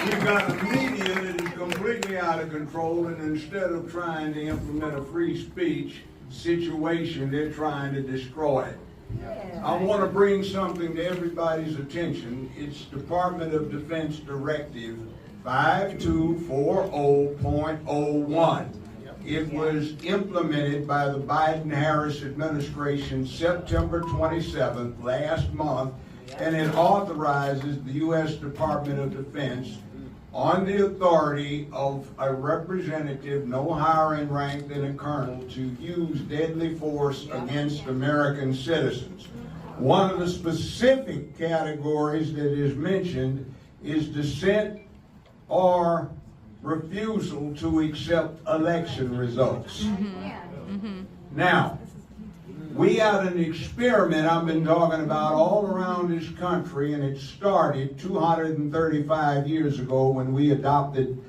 We've got a media that is completely out of control, and instead of trying to implement a free speech situation, they're trying to destroy it. I want to bring something to everybody's attention. It's Department of Defense Directive 5240.01. It was implemented by the Biden-Harris administration September 27th, last month, and it authorizes the U.S. Department of Defense on the authority of a representative no higher in rank than a colonel to use deadly force against American citizens. One of the specific categories that is mentioned is dissent or refusal to accept election results. Now, we had an experiment I've been talking about all around this country, and it started 235 years ago when we adopted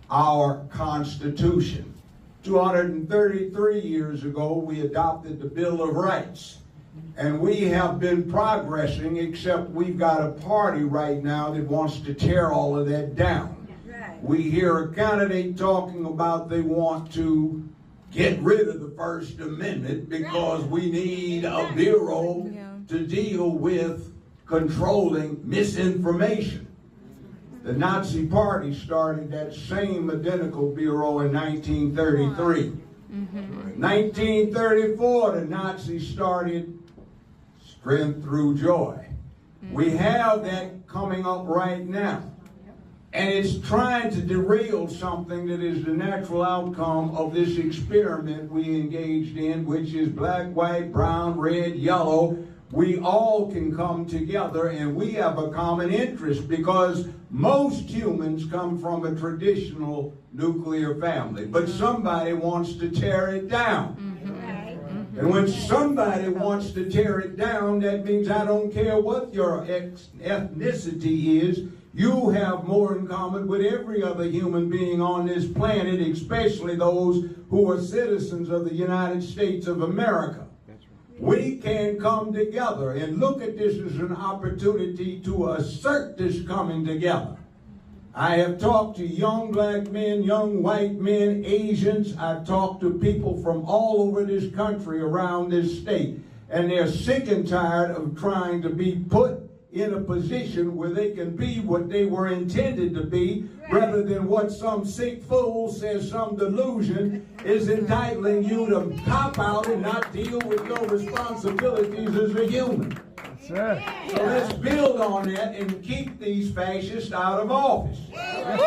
our Constitution. 233 years ago, we adopted the Bill of Rights. And we have been progressing, except we've got a party right now that wants to tear all of that down. We hear a candidate talking about they want to get rid of the First Amendment because we need a bureau to deal with controlling misinformation. The Nazi Party started that same identical bureau in 1933. 1934, the Nazis started Strength Through Joy. We have that coming up right now. And it's trying to derail something that is the natural outcome of this experiment we engaged in, which is black, white, brown, red, yellow. We all can come together, and we have a common interest because most humans come from a traditional nuclear family, but somebody wants to tear it down. And when somebody wants to tear it down, that means I don't care what your ethnicity is, you have more in common with every other human being on this planet, especially those who are citizens of the United States of America. We can come together and look at this as an opportunity to assert this coming together. I have talked to young black men, young white men, Asians. I've talked to people from all over this country, around this state, and they're sick and tired of trying to be put in a position where they can be what they were intended to be, rather than what some sick fool says some delusion is entitling you to cop out and not deal with your responsibilities as a human. That's right. So let's build on that and keep these fascists out of office. Yes,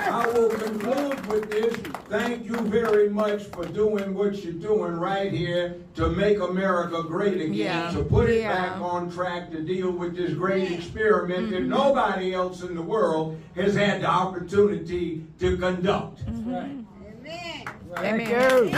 I will conclude with this. Thank you very much for doing what you're doing right here to make America great again, to put it back on track to deal with this great experiment that nobody else in the world has had the opportunity to conduct. Amen. Thank you.